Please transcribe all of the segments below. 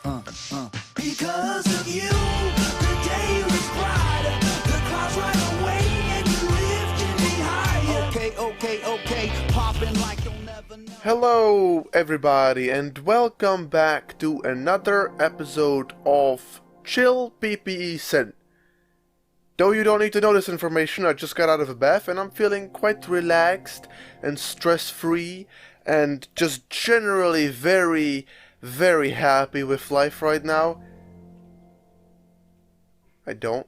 Because of you, the day was brighter. The clouds right away, and you lifted me higher. Okay, popping like you'll never know. Hello, everybody, and welcome back to another episode of Chill PPE Sin. Though you don't need to know this information, I just got out of a bath and I'm feeling quite relaxed and stress-free and just generally very, very happy with life right now. I don't.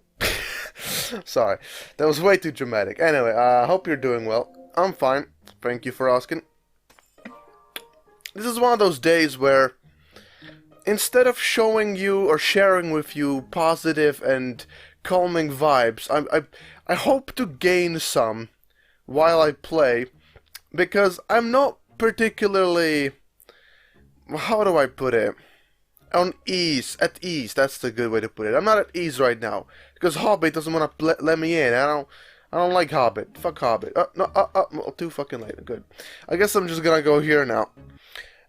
Sorry, that was way too dramatic. Anyway, I hope you're doing well. I'm fine. Thank you for asking. This is one of those days where instead of showing you or sharing with you positive and calming vibes, I hope to gain some while I play, because I'm not particularly, how do I put it, at ease, that's the good way to put it. I'm not at ease right now, because Hobbit doesn't want to let me in. I don't like Hobbit. Fuck Hobbit. Too fucking late. Good. I guess I'm just gonna go here now.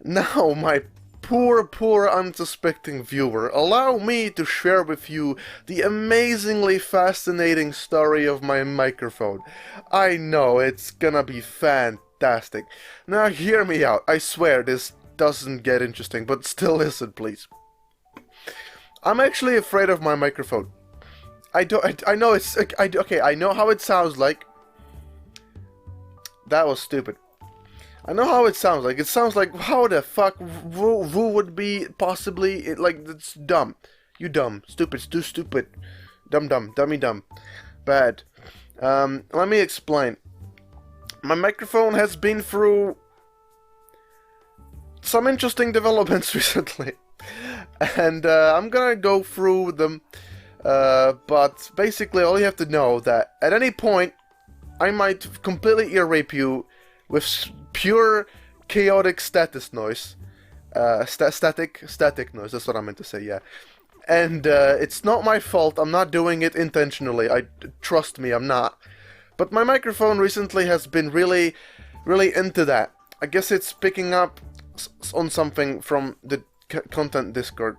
Now, my poor unsuspecting viewer, allow me to share with you the amazingly fascinating story of my microphone. I know, it's gonna be fantastic. Now hear me out. I swear this doesn't get interesting, but still listen, please. I'm actually afraid of my microphone. I know it's... Okay, I know how it sounds like. That was stupid. I know how it sounds like. It sounds like, how the fuck who would be possibly, like, it's dumb. You dumb. Stupid. Stupid. Dumb. Dummy dumb. Bad. Let me explain. My microphone has been through some interesting developments recently. And I'm gonna go through them. But basically all you have to know that at any point I might completely ear rape you with pure chaotic static noise. Static noise, that's what I meant to say, yeah. And it's not my fault, I'm not doing it intentionally, trust me, I'm not. But my microphone recently has been really into that. I guess it's picking up on something from the content Discord.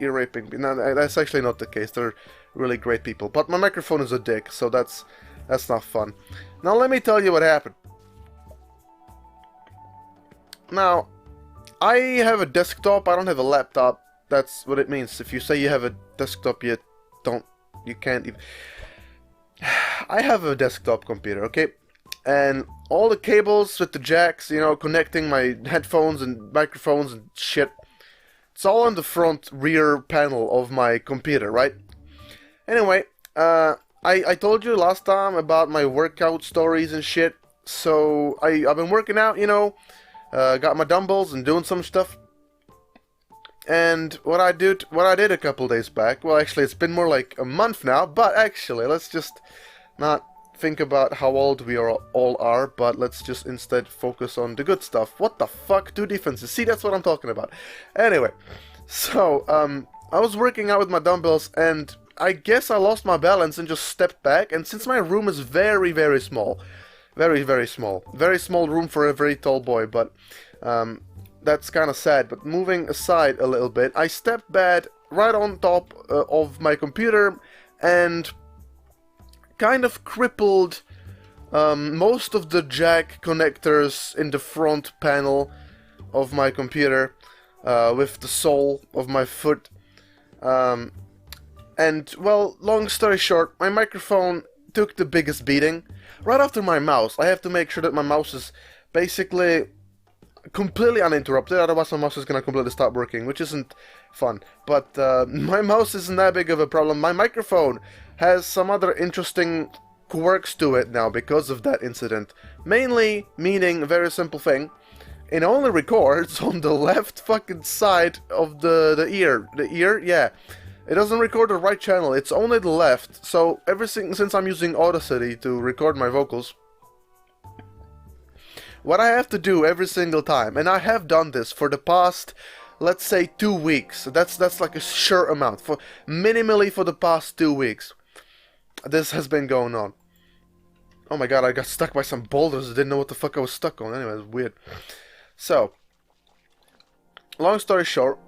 Ear raping. No, that's actually not the case, they're really great people. But my microphone is a dick, so that's not fun. Now let me tell you what happened. Now, I have a desktop, I don't have a laptop. That's what it means. If you say you have a desktop, you can't even... I have a desktop computer, okay? And all the cables with the jacks, you know, connecting my headphones and microphones and shit, it's all on the front rear panel of my computer, right? Anyway, I told you last time about my workout stories and shit. So I've been working out, you know, got my dumbbells and doing some stuff. And what I did a couple days back, well actually it's been more like a month now, but actually let's just not think about how old we all are, but let's just instead focus on the good stuff. What the fuck? 2 defenses. See, that's what I'm talking about. Anyway, so I was working out with my dumbbells and I guess I lost my balance and just stepped back, and since my room is very small, very small room for a very tall boy, but that's kind of sad. But moving aside a little bit, I stepped back right on top of my computer and kind of crippled most of the jack connectors in the front panel of my computer with the sole of my foot. And, well, long story short, my microphone took the biggest beating. Right after my mouse, I have to make sure that my mouse is basically completely uninterrupted, otherwise my mouse is gonna completely stop working, which isn't fun. But my mouse isn't that big of a problem. My microphone has some other interesting quirks to it now because of that incident. Mainly meaning a very simple thing. It only records on the left fucking side of the ear. The ear? Yeah. It doesn't record the right channel, it's only the left. So since I'm using Audacity to record my vocals, what I have to do every single time, and I have done this for the past, let's say 2 weeks. That's like a sure amount. Minimally for the past 2 weeks. This has been going on. Oh my god, I got stuck by some boulders. I didn't know what the fuck I was stuck on. Anyway, it's weird. So, long story short,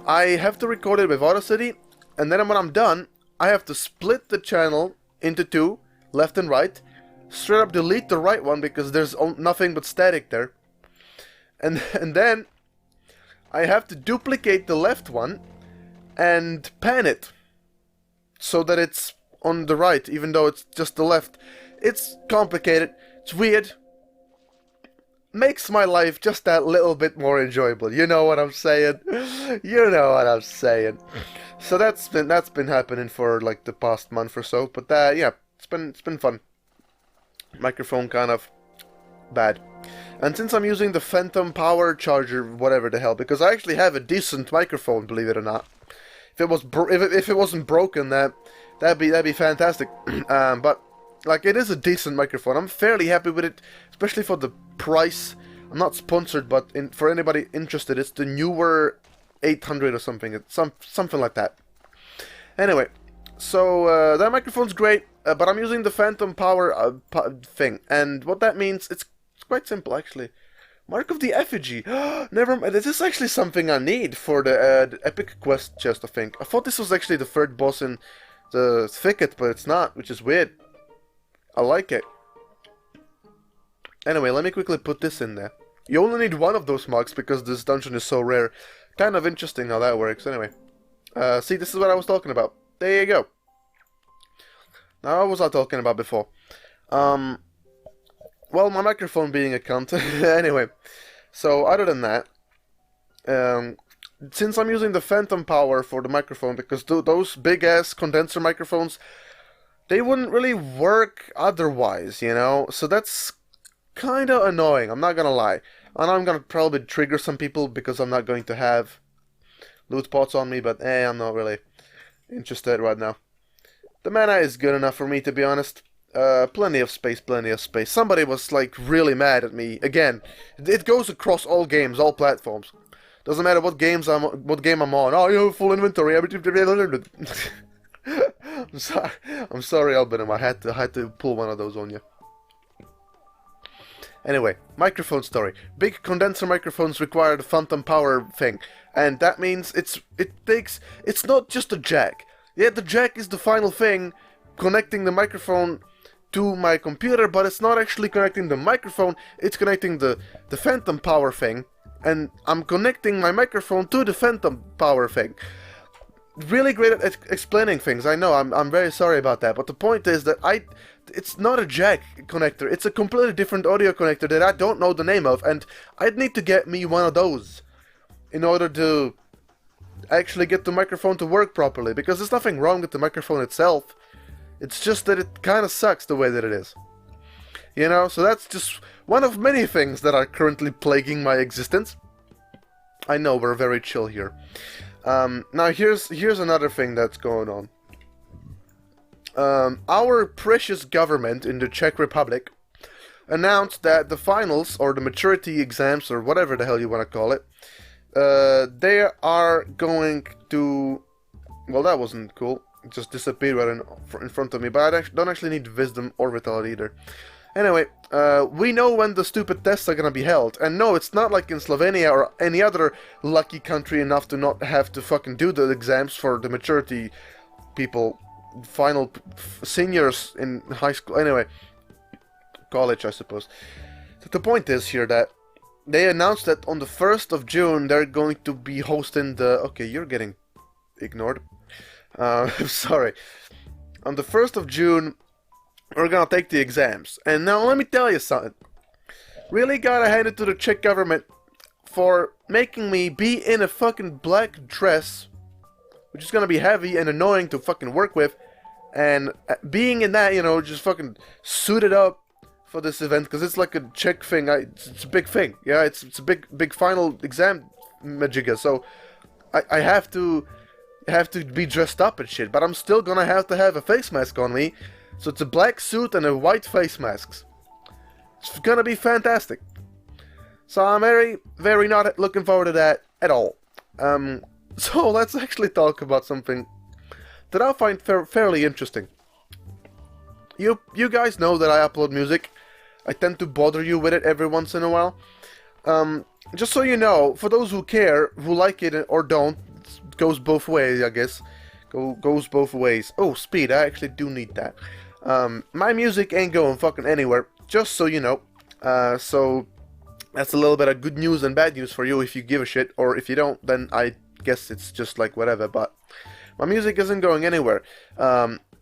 I have to record it with Audacity, and then when I'm done, I have to split the channel into two, left and right, straight up delete the right one because there's nothing but static there, and then I have to duplicate the left one and pan it so that it's on the right, even though it's just the left. It's complicated, it's weird, makes my life just that little bit more enjoyable. You know what I'm saying? You know what I'm saying. So that's been happening for like the past month or so. But yeah, it's been fun. Microphone kind of bad. And since I'm using the Phantom power charger, whatever the hell, because I actually have a decent microphone, believe it or not. If it was if it wasn't broken, that'd be fantastic. But like, it is a decent microphone. I'm fairly happy with it, especially for the price. I'm not sponsored, but for anybody interested, it's the newer 800 or something. It's something like that. Anyway, so that microphone's great, but I'm using the Phantom power thing, and what that means, it's quite simple actually. Mark of the Effigy. Never mind. This is actually something I need for the Epic Quest chest, I think. I thought this was actually the third boss in the thicket, but it's not, which is weird. I like it. Anyway, let me quickly put this in there. You only need one of those mugs because this dungeon is so rare. Kind of interesting how that works. Anyway. See, this is what I was talking about. There you go. Now, what was I talking about before? Well, my microphone being a cunt. Anyway. So, other than that, since I'm using the Phantom power for the microphone, because those big-ass condenser microphones, they wouldn't really work otherwise, you know? So that's kind of annoying, I'm not gonna lie. And I'm gonna probably trigger some people because I'm not going to have loot pots on me, but I'm not really interested right now. The mana is good enough for me, to be honest. Plenty of space, plenty of space. Somebody was like really mad at me. Again, it goes across all games, all platforms. Doesn't matter what game I'm on. Oh, you have full inventory. I'm sorry, Albinum. I had to pull one of those on you. Anyway, microphone story. Big condenser microphones require the Phantom power thing, and that means it's not just a jack. Yeah, the jack is the final thing connecting the microphone to my computer, but it's not actually connecting the microphone. It's connecting the Phantom power thing, and I'm connecting my microphone to the Phantom power thing. Really great at explaining things, I know, I'm very sorry about that, but the point is that it's not a jack connector, it's a completely different audio connector that I don't know the name of, and I'd need to get me one of those in order to actually get the microphone to work properly, because there's nothing wrong with the microphone itself, it's just that it kind of sucks the way that it is. You know, so that's just one of many things that are currently plaguing my existence. I know, we're very chill here. Now here's another thing that's going on. Our precious government in the Czech Republic announced that the finals, or the maturity exams, or whatever the hell you want to call it, they are going to... Well, that wasn't cool. It just disappeared right in front of me, but I don't actually need wisdom or vitality either. Anyway, we know when the stupid tests are gonna be held, and no, it's not like in Slovenia or any other lucky country enough to not have to fucking do the exams for the maturity people, final seniors in high school, anyway, college I suppose. So the point is here that they announced that on the 1st of June they're going to be hosting the... Okay, you're getting ignored. Sorry. On the 1st of June... we're gonna take the exams. And now let me tell you something. Really gotta hand it to the Czech government for making me be in a fucking black dress, which is gonna be heavy and annoying to fucking work with, and being in that, you know, just fucking suited up for this event, because it's like a Czech thing. It's a big thing. Yeah, it's a big final exam majigga, so I have to be dressed up and shit, but I'm still gonna have to have a face mask on me. So it's a black suit and a white face mask. It's gonna be fantastic. So I'm very not looking forward to that at all. So let's actually talk about something that I find fairly interesting. You guys know that I upload music. I tend to bother you with it every once in a while. Just so you know, for those who care, who like it or don't, goes both ways, I guess. Goes both ways. Oh, speed, I actually do need that. My music ain't going fucking anywhere, just so you know. So that's a little bit of good news and bad news for you if you give a shit, or if you don't, then I guess it's just like whatever, but my music isn't going anywhere.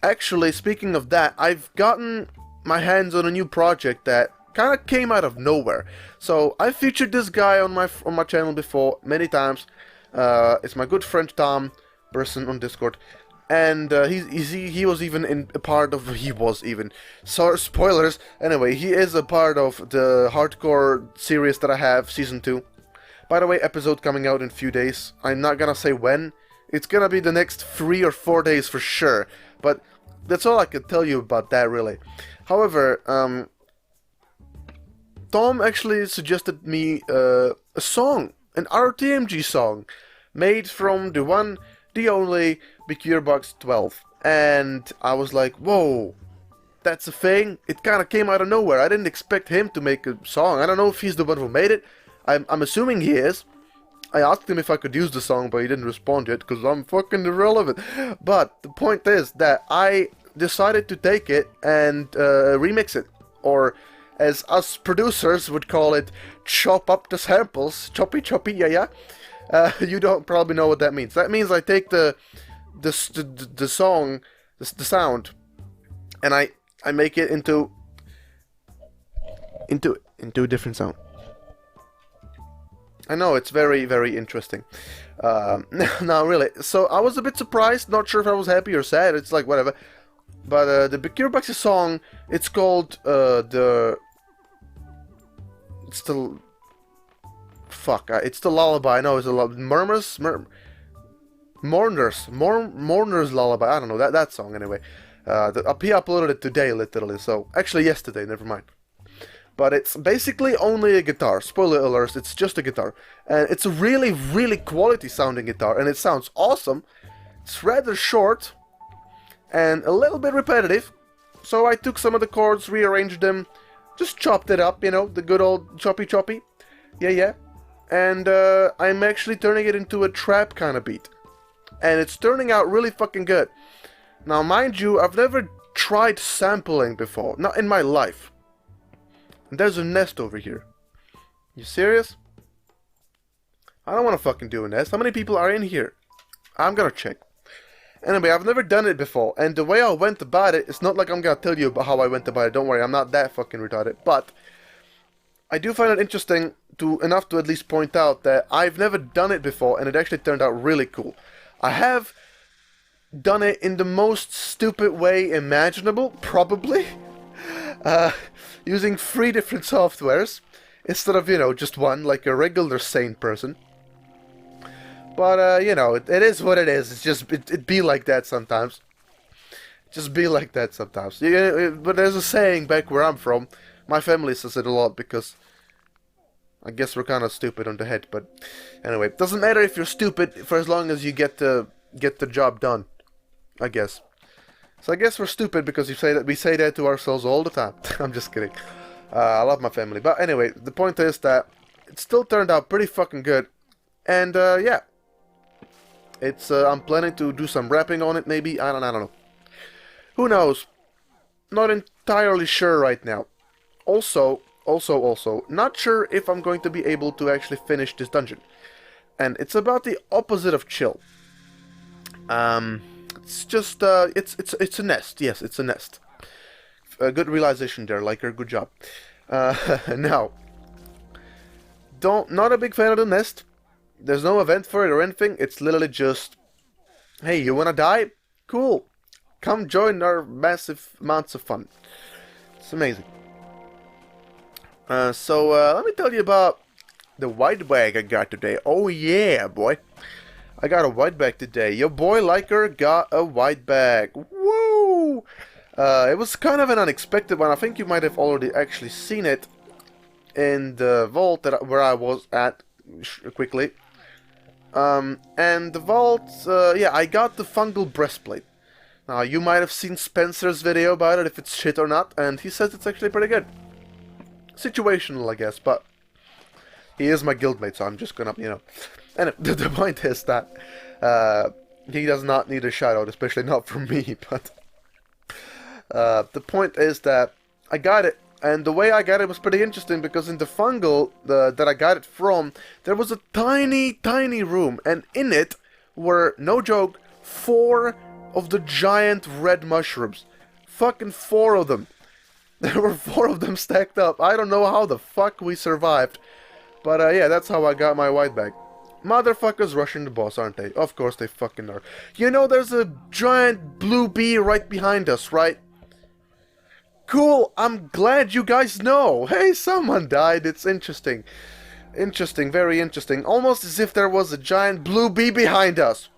Actually, speaking of that, I've gotten my hands on a new project that kind of came out of nowhere. So I featured this guy on my channel before many times. It's my good friend Tom, person on Discord, and he was even so spoilers. Anyway, he is a part of the hardcore series that I have, season 2. By the way, episode coming out in a few days. I'm not gonna say when. It's gonna be the next 3 or 4 days for sure, but that's all I can tell you about that, really. However, Tom actually suggested me a song, an RotMG song, made from the one, the only Box 12. And I was like, whoa, that's a thing? It kind of came out of nowhere. I didn't expect him to make a song. I don't know if he's the one who made it. I'm assuming he is. I asked him if I could use the song, but he didn't respond yet, because I'm fucking irrelevant. But the point is that I decided to take it and remix it. Or, as us producers would call it, chop up the samples. Choppy, yeah. You don't probably know what that means. That means I take the song, the sound, and I make it into a different sound. I know, it's very, very interesting. No, really. So I was a bit surprised, not sure if I was happy or sad, it's like whatever. But the Bbye song, it's called it's the lullaby. No, it's a Mourner's lullaby. I don't know, that song anyway. He uploaded it today, literally. So actually yesterday, never mind. But it's basically only a guitar. Spoiler alert, it's just a guitar. And it's a really, really quality sounding guitar, and it sounds awesome. It's rather short and a little bit repetitive. So I took some of the chords, rearranged them, just chopped it up, you know, the good old choppy. Yeah. And I'm actually turning it into a trap kind of beat. And it's turning out really fucking good. Now, mind you, I've never tried sampling before. Not in my life. And there's a nest over here. You serious? I don't want to fucking do a nest. How many people are in here? I'm gonna check. Anyway, I've never done it before, and the way I went about it, it's not like I'm gonna tell you about how I went about it. Don't worry, I'm not that fucking retarded. But I do find it interesting enough to at least point out that I've never done it before, and it actually turned out really cool. I have done it in the most stupid way imaginable, probably. Using 3 different softwares instead of, you know, just one, like a regular sane person. But, you know, it is what it is. It's just, it be like that sometimes. Just be like that sometimes. Yeah, but there's a saying back where I'm from. My family says it a lot because I guess we're kind of stupid on the head. But anyway, it doesn't matter if you're stupid for as long as you get the job done, I guess. So I guess we're stupid because we say that to ourselves all the time. I'm just kidding. I love my family. But anyway, the point is that it still turned out pretty fucking good. And yeah. It's I'm planning to do some rapping on it maybe. I don't know. Who knows? Not entirely sure right now. Also, not sure if I'm going to be able to actually finish this dungeon. And it's about the opposite of chill. It's just, it's a nest. Yes, it's a nest. A good realization there, Liker, good job. Now, not a big fan of the nest. There's no event for it or anything. It's literally just, hey, you wanna die? Cool. Come join our massive amounts of fun. It's amazing. So let me tell you about the white bag I got today. Oh yeah, boy. I got a white bag today. Your boy Liker got a white bag. Woo! It was kind of an unexpected one. I think you might have already actually seen it in the vault where I was at quickly. And the vault, yeah, I got the fungal breastplate. Now, you might have seen Spencer's video about it, if it's shit or not, and he says it's actually pretty good. Situational, I guess, but he is my guildmate, so I'm just gonna, you know. And the point is that He does not need a shoutout, especially not from me, but the point is that I got it, and the way I got it was pretty interesting because in the fungal that I got it from, there was a tiny, tiny room, and in it were, no joke, 4 of the giant red mushrooms. Fucking 4 of them. There were 4 of them stacked up. I don't know how the fuck we survived. But yeah, that's how I got my white bag. Motherfuckers rushing the boss, aren't they? Of course they fucking are. You know there's a giant blue bee right behind us, right? Cool, I'm glad you guys know. Hey, someone died. It's interesting. Interesting, very interesting. Almost as if there was a giant blue bee behind us.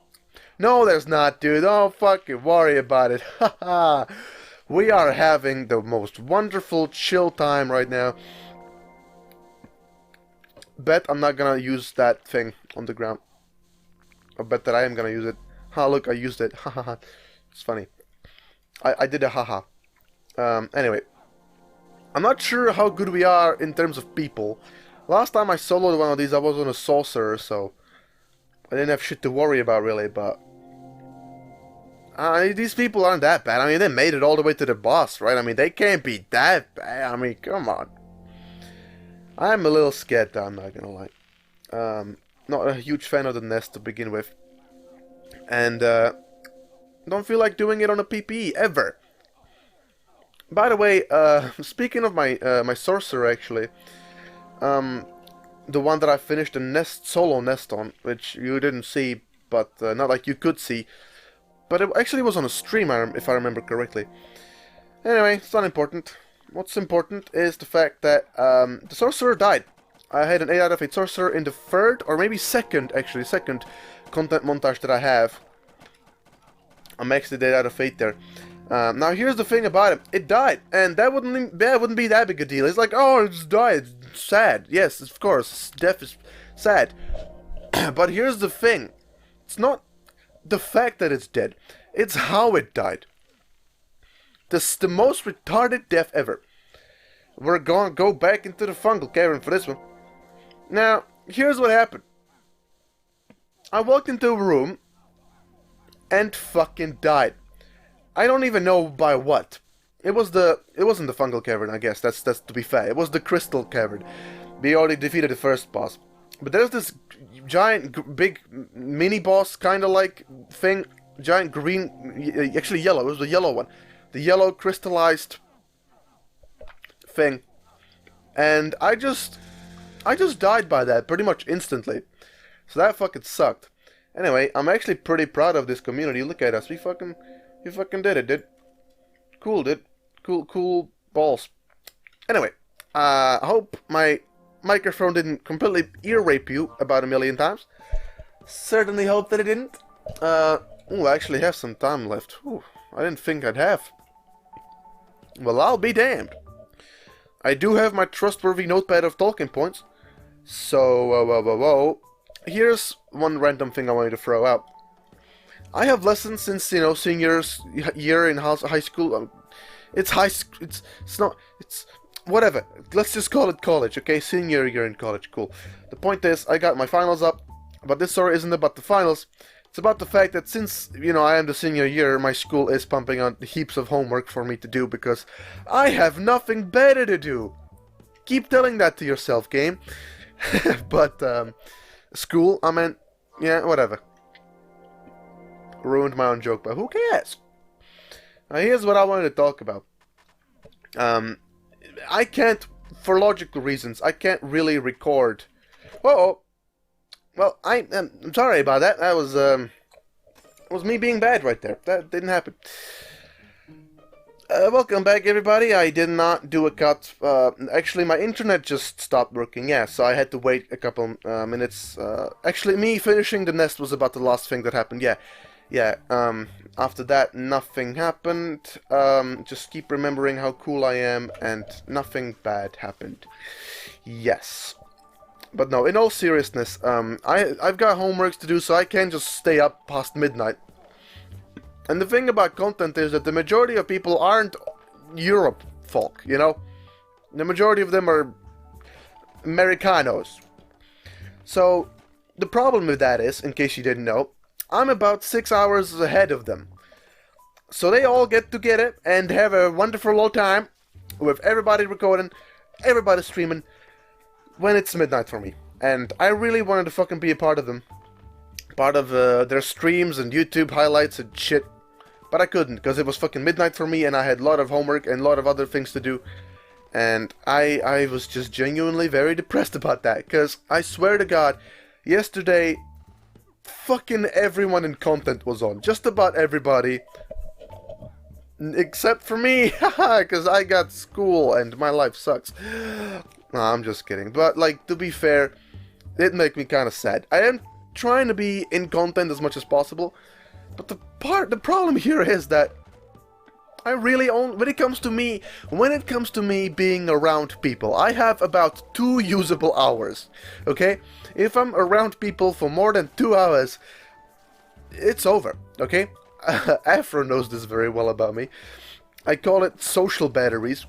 No, there's not, dude. Don't fucking worry about it. Haha. We are having the most wonderful chill time right now. Bet I'm not gonna use that thing on the ground. I bet that I am gonna use it. Ha, look, I used it. Haha. It's funny. I did a haha. Anyway. I'm not sure how good we are in terms of people. Last time I soloed one of these, I was on a saucer, so I didn't have shit to worry about, really, but these people aren't that bad. I mean, they made it all the way to the boss, right? I mean, they can't be that bad. I mean, come on. I'm a little scared, though, I'm not gonna lie. Not a huge fan of the nest to begin with. And, don't feel like doing it on a PPE, ever. By the way, speaking of my my sorcerer, actually, the one that I finished the solo nest on, which you didn't see, but not like you could see, but it actually was on a stream, if I remember correctly. Anyway, it's not important. What's important is the fact that the sorcerer died. I had an 8 out of 8 sorcerer in the 3rd, or maybe 2nd, actually, 2nd content montage that I have. I'm actually 8 out of 8 there. Now here's the thing about it. It died, and that wouldn't be that big a deal. It's like, oh, it just died. It's sad. Yes, of course, death is sad. But here's the thing. It's not the fact that it's dead. It's how it died. This is the most retarded death ever. We're gonna go back into the fungal cavern for this one. Now, here's what happened. I walked into a room and fucking died. I don't even know by what. It wasn't the fungal cavern, I guess. That's to be fair. It was the crystal cavern. We already defeated the first boss. But there's this giant, big mini boss kind of like thing. Giant green, actually yellow. It was the yellow one. The yellow crystallized thing. And I just died by that pretty much instantly. So that fucking sucked. Anyway, I'm actually pretty proud of this community. Look at us. We fucking did it, dude. Cool, dude. Cool balls. Anyway, I hope my microphone didn't completely ear rape you about a million times. Certainly hope that it didn't. Ooh, I actually have some time left. Ooh, I didn't think I'd have. Well, I'll be damned. I do have my trustworthy notepad of talking points. So, here's one random thing I wanted to throw out. I have lessons since, senior year in high school. It's whatever. Let's just call it college, okay? Senior year in college, cool. The point is, I got my finals up, but this story isn't about the finals. It's about the fact that since, I am the senior year, my school is pumping out heaps of homework for me to do because I have nothing better to do. Keep telling that to yourself, game. But, school, I meant, yeah, whatever. Ruined my own joke, but who cares? Now, here's what I wanted to talk about. I can't, for logical reasons, I can't really record. Uh-oh. Well, I'm sorry about that. That was me being bad right there. That didn't happen. Welcome back, everybody. I did not do a cut. Actually, my internet just stopped working. Yeah, so I had to wait a couple minutes. Actually, me finishing the nest was about the last thing that happened. Yeah. After that, nothing happened. Just keep remembering how cool I am, and nothing bad happened. Yes. But no, in all seriousness, I've got homeworks to do, so I can't just stay up past midnight. And the thing about content is that the majority of people aren't Europe folk, The majority of them are Americanos. So, the problem with that is, in case you didn't know, I'm about 6 hours ahead of them. So they all get together and have a wonderful old time with everybody recording, everybody streaming, when it's midnight for me. And I really wanted to fucking be a part of them. Part of their streams and YouTube highlights and shit. But I couldn't, because it was fucking midnight for me and I had a lot of homework and a lot of other things to do. And I was just genuinely very depressed about that, because I swear to God, yesterday, fucking everyone in content was on. Just about everybody. Except for me, because I got school and my life sucks. No, I'm just kidding. But, like, to be fair, it made me kind of sad. I am trying to be in content as much as possible, but the problem here is that I really when it comes to me being around people, I have about 2 usable hours, okay? If I'm around people for more than 2 hours, it's over, okay? Afro knows this very well about me. I call it social batteries,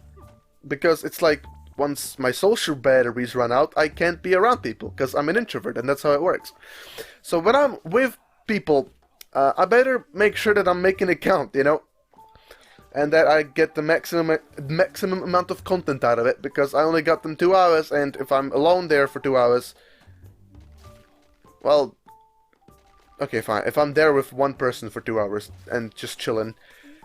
because it's like, once my social batteries run out, I can't be around people, because I'm an introvert, and that's how it works. So when I'm with people, I better make sure that I'm making it count, you know? And that I get the maximum amount of content out of it, because I only got them 2 hours, and if I'm alone there for 2 hours, well, okay, fine. If I'm there with one person for 2 hours and just chilling,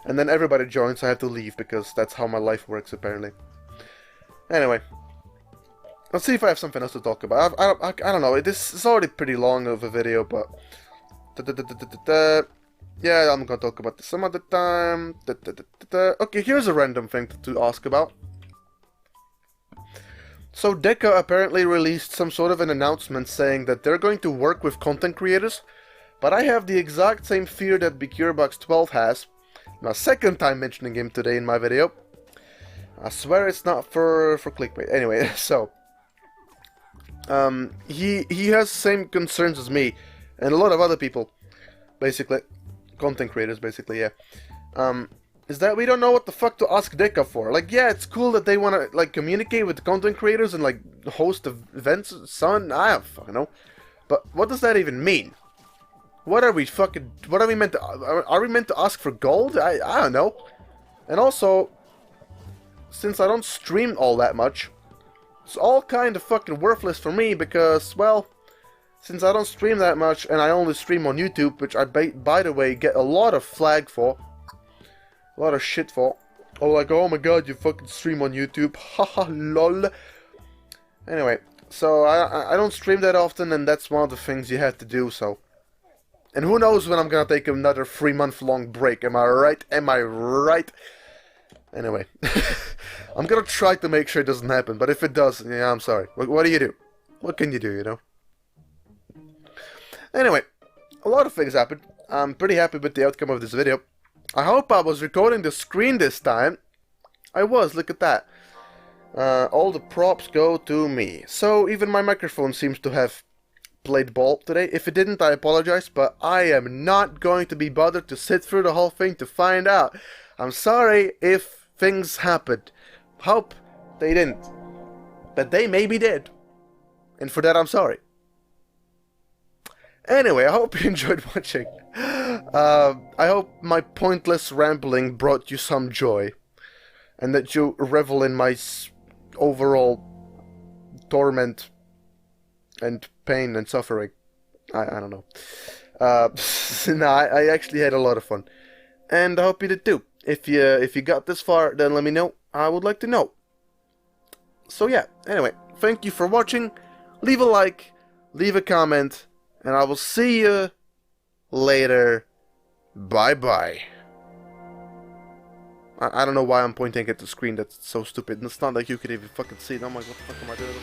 and then everybody joins, I have to leave, because that's how my life works, apparently. Anyway, let's see if I have something else to talk about. I don't know. This is already pretty long of a video, but yeah, I'm gonna talk about this some other time. Okay, here's a random thing to ask about. So Deca apparently released some sort of an announcement saying that they're going to work with content creators, but I have the exact same fear that BecureBox12 has. My second time mentioning him today in my video. I swear it's not for clickbait. Anyway, so he has the same concerns as me and a lot of other people, basically content creators, basically, yeah. Is that we don't know what the fuck to ask Deca for. Like, yeah, it's cool that they want to like communicate with content creators and like host events. I don't fucking know, but what does that even mean? What are we meant to? Are we meant to ask for gold? I don't know. And also, since I don't stream all that much, it's all kind of fucking worthless for me because, well, since I don't stream that much and I only stream on YouTube, which I, by the way, get a lot of flag for, a lot of shit for. Oh, like, oh my god, you fucking stream on YouTube, haha, lol. Anyway, so I don't stream that often, and that's one of the things you have to do, so. And who knows when I'm gonna take another 3-month-long break, am I right? Am I right? Anyway, I'm gonna try to make sure it doesn't happen, but if it does, yeah, I'm sorry. What do you do? What can you do, you know? Anyway, a lot of things happened. I'm pretty happy with the outcome of this video. I hope I was recording the screen this time. I was, look at that. All the props go to me. So, even my microphone seems to have played ball today. If it didn't, I apologize, but I am not going to be bothered to sit through the whole thing to find out. I'm sorry if things happened. Hope they didn't. But they maybe did. And for that, I'm sorry. Anyway, I hope you enjoyed watching. I hope my pointless rambling brought you some joy. And that you revel in my overall torment and pain and suffering. I don't know. No, I actually had a lot of fun. And I hope you did too. If you got this far, then let me know. I would like to know. So yeah, anyway, thank you for watching. Leave a like, leave a comment, and I will see you later. Bye-bye. I don't know why I'm pointing at the screen. That's so stupid. It's not like you could even fucking see it. I'm like, what the fuck am I doing?